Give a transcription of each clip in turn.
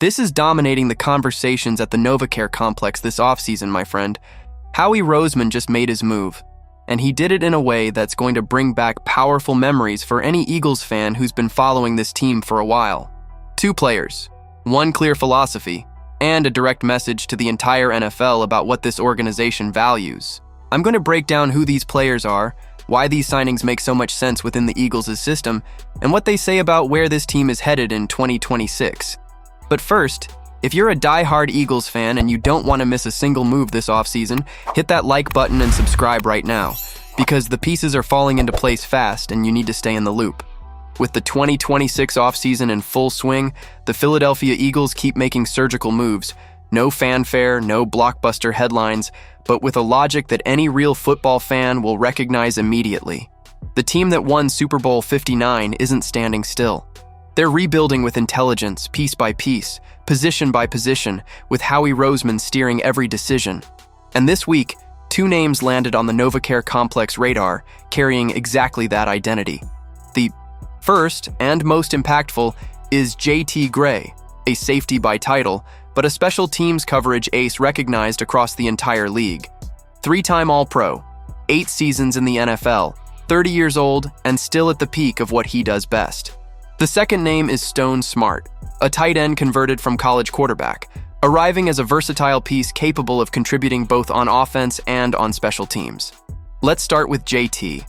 This is dominating the conversations at the NovaCare complex this offseason, my friend. Howie Roseman just made his move, and he did it in a way that's going to bring back powerful memories for any Eagles fan who's been following this team for a while. 2 players, 1 clear philosophy, and a direct message to the entire NFL about what this organization values. I'm going to break down who these players are, why these signings make so much sense within the Eagles' system, and what they say about where this team is headed in 2026. But first, if you're a die-hard Eagles fan and you don't want to miss a single move this offseason, hit that like button and subscribe right now, because the pieces are falling into place fast and you need to stay in the loop. With the 2026 offseason in full swing, the Philadelphia Eagles keep making surgical moves. No fanfare, no blockbuster headlines, but with a logic that any real football fan will recognize immediately. The team that won Super Bowl 59 isn't standing still. They're rebuilding with intelligence, piece by piece, position by position, with Howie Roseman steering every decision. And this week, 2 names landed on the NovaCare complex radar, carrying exactly that identity. The first, and most impactful, is JT Gray, a safety by title, but a special teams coverage ace recognized across the entire league. 3-time All-Pro, 8 seasons in the NFL, 30 years old, and still at the peak of what he does best. The second name is Stone Smartt, a tight end converted from college quarterback, arriving as a versatile piece capable of contributing both on offense and on special teams. Let's start with JT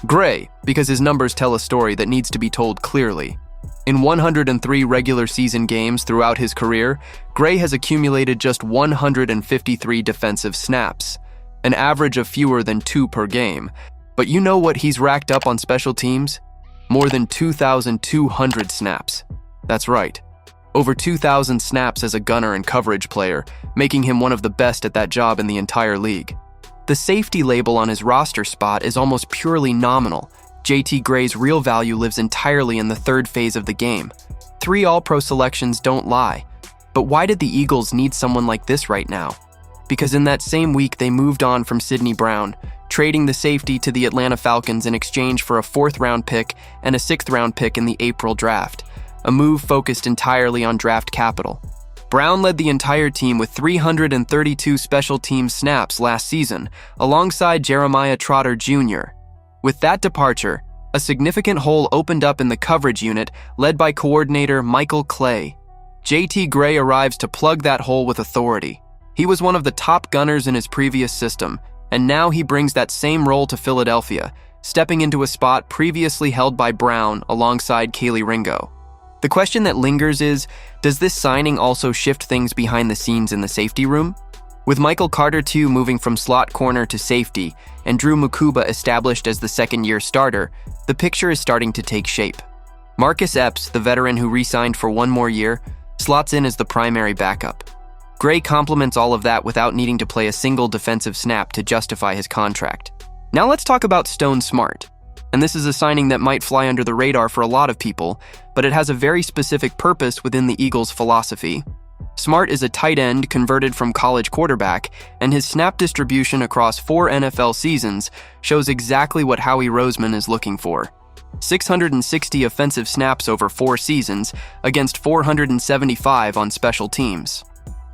Gray, because his numbers tell a story that needs to be told clearly. In 103 regular season games throughout his career, Gray has accumulated just 153 defensive snaps, an average of fewer than 2 per game. But you know what he's racked up on special teams? More than 2,200 snaps. That's right. Over 2,000 snaps as a gunner and coverage player, making him one of the best at that job in the entire league. The safety label on his roster spot is almost purely nominal. JT Gray's real value lives entirely in the third phase of the game. 3 All-Pro selections don't lie. But why did the Eagles need someone like this right now? Because in that same week they moved on from Sidney Brown, trading the safety to the Atlanta Falcons in exchange for a 4th-round pick and a 6th-round pick in the April draft, a move focused entirely on draft capital. Brown led the entire team with 332 special teams snaps last season, alongside Jeremiah Trotter Jr. With that departure, a significant hole opened up in the coverage unit led by coordinator Michael Clay. JT Gray arrives to plug that hole with authority. He was one of the top gunners in his previous system, and now he brings that same role to Philadelphia, stepping into a spot previously held by Brown alongside Kaylee Ringo. The question that lingers is, does this signing also shift things behind the scenes in the safety room? With Michael Carter II moving from slot corner to safety, and Drew Mukuba established as the second-year starter, the picture is starting to take shape. Marcus Epps, the veteran who re-signed for 1 more year, slots in as the primary backup. Gray complements all of that without needing to play a single defensive snap to justify his contract. Now let's talk about Stone Smartt. And this is a signing that might fly under the radar for a lot of people, but it has a very specific purpose within the Eagles' philosophy. Smartt is a tight end converted from college quarterback, and his snap distribution across 4 NFL seasons shows exactly what Howie Roseman is looking for. 660 offensive snaps over 4 seasons against 475 on special teams.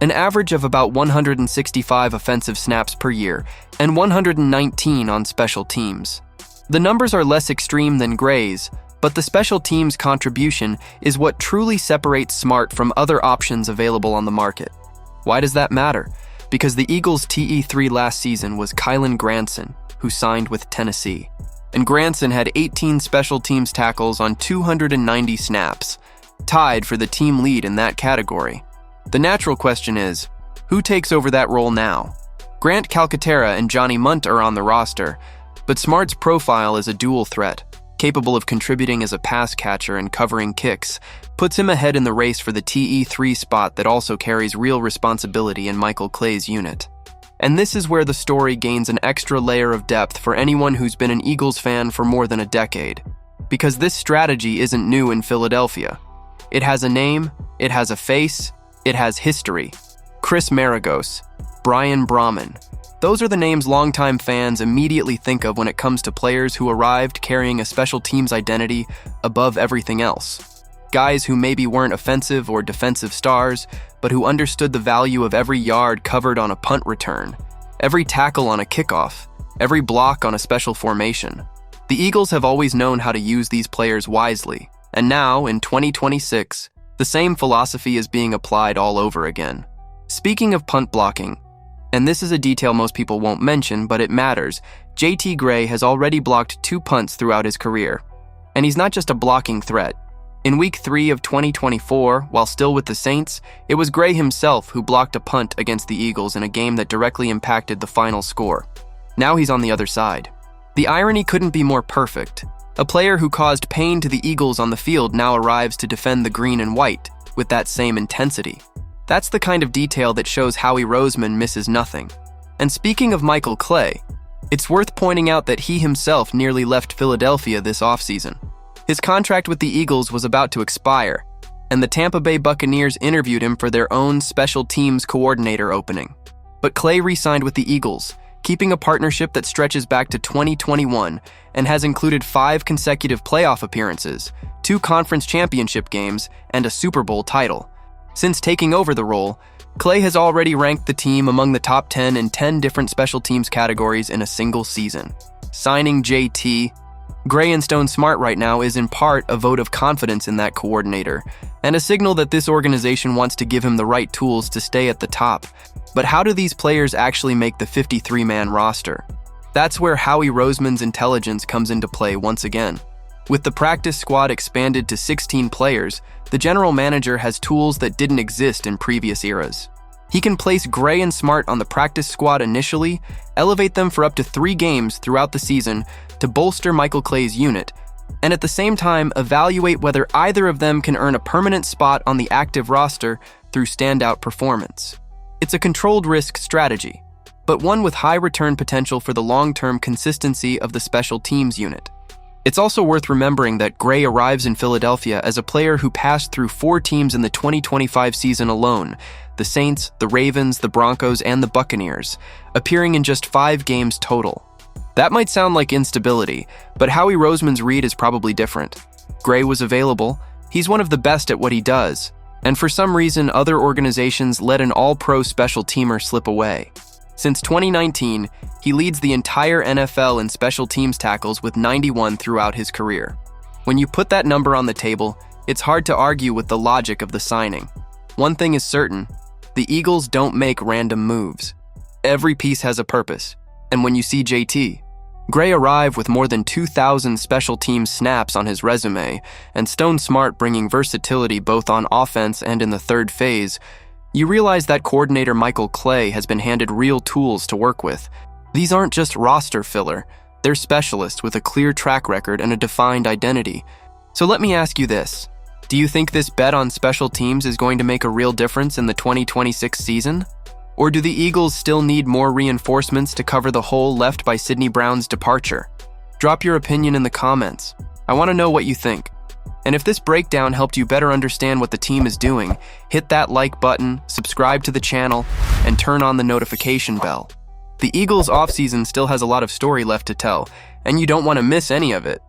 An average of about 165 offensive snaps per year, and 119 on special teams. The numbers are less extreme than Gray's, but the special teams contribution is what truly separates Smartt from other options available on the market. Why does that matter? Because the Eagles' TE3 last season was Kylen Granson, who signed with Tennessee. And Granson had 18 special teams tackles on 290 snaps, tied for the team lead in that category. The natural question is, who takes over that role now? Grant Calcaterra and Johnny Munt are on the roster, but Smart's profile as a dual threat, capable of contributing as a pass catcher and covering kicks, puts him ahead in the race for the TE3 spot that also carries real responsibility in Michael Clay's unit. And this is where the story gains an extra layer of depth for anyone who's been an Eagles fan for more than a decade. Because this strategy isn't new in Philadelphia. It has a name, it has a face, it has history. Chris Maragos, Bryan Braman. Those are the names longtime fans immediately think of when it comes to players who arrived carrying a special teams identity above everything else. Guys who maybe weren't offensive or defensive stars, but who understood the value of every yard covered on a punt return, every tackle on a kickoff, every block on a special formation. The Eagles have always known how to use these players wisely, and now, in 2026, the same philosophy is being applied all over again. Speaking of punt blocking, and this is a detail most people won't mention, but it matters, JT Gray has already blocked 2 punts throughout his career. And he's not just a blocking threat. In Week 3 of 2024, while still with the Saints, it was Gray himself who blocked a punt against the Eagles in a game that directly impacted the final score. Now he's on the other side. The irony couldn't be more perfect. A player who caused pain to the Eagles on the field now arrives to defend the green and white with that same intensity. That's the kind of detail that shows Howie Roseman misses nothing. And speaking of Michael Clay, it's worth pointing out that he himself nearly left Philadelphia this offseason. His contract with the Eagles was about to expire, and the Tampa Bay Buccaneers interviewed him for their own special teams coordinator opening. But Clay re-signed with the Eagles, keeping a partnership that stretches back to 2021 and has included 5 consecutive playoff appearances, 2 conference championship games, and a Super Bowl title. Since taking over the role, Clay has already ranked the team among the top 10 in 10 different special teams categories in a single season. Signing JT Gray and Stone Smartt right now is in part a vote of confidence in that coordinator, and a signal that this organization wants to give him the right tools to stay at the top. But how do these players actually make the 53-man roster? That's where Howie Roseman's intelligence comes into play once again. With the practice squad expanded to 16 players, the general manager has tools that didn't exist in previous eras. He can place Gray and Smartt on the practice squad initially, elevate them for up to 3 games throughout the season to bolster Michael Clay's unit, and at the same time evaluate whether either of them can earn a permanent spot on the active roster through standout performance. It's a controlled risk strategy, but one with high return potential for the long-term consistency of the special teams unit. It's also worth remembering that Gray arrives in Philadelphia as a player who passed through 4 teams in the 2025 season alone: the Saints, the Ravens, the Broncos, and the Buccaneers, appearing in just 5 games total. That might sound like instability, but Howie Roseman's read is probably different. Gray was available, he's one of the best at what he does, and for some reason other organizations let an all-pro special teamer slip away. Since 2019, he leads the entire NFL in special teams tackles with 91 throughout his career. When you put that number on the table, it's hard to argue with the logic of the signing. One thing is certain, the Eagles don't make random moves. Every piece has a purpose, and when you see JT Gray arrive with more than 2,000 special teams snaps on his resume, and Stone Smartt bringing versatility both on offense and in the third phase, you realize that coordinator Michael Clay has been handed real tools to work with. These aren't just roster filler, they're specialists with a clear track record and a defined identity. So let me ask you this. Do you think this bet on special teams is going to make a real difference in the 2026 season? Or do the Eagles still need more reinforcements to cover the hole left by Sidney Brown's departure? Drop your opinion in the comments. I want to know what you think. And if this breakdown helped you better understand what the team is doing, hit that like button, subscribe to the channel, and turn on the notification bell. The Eagles' offseason still has a lot of story left to tell, and you don't want to miss any of it.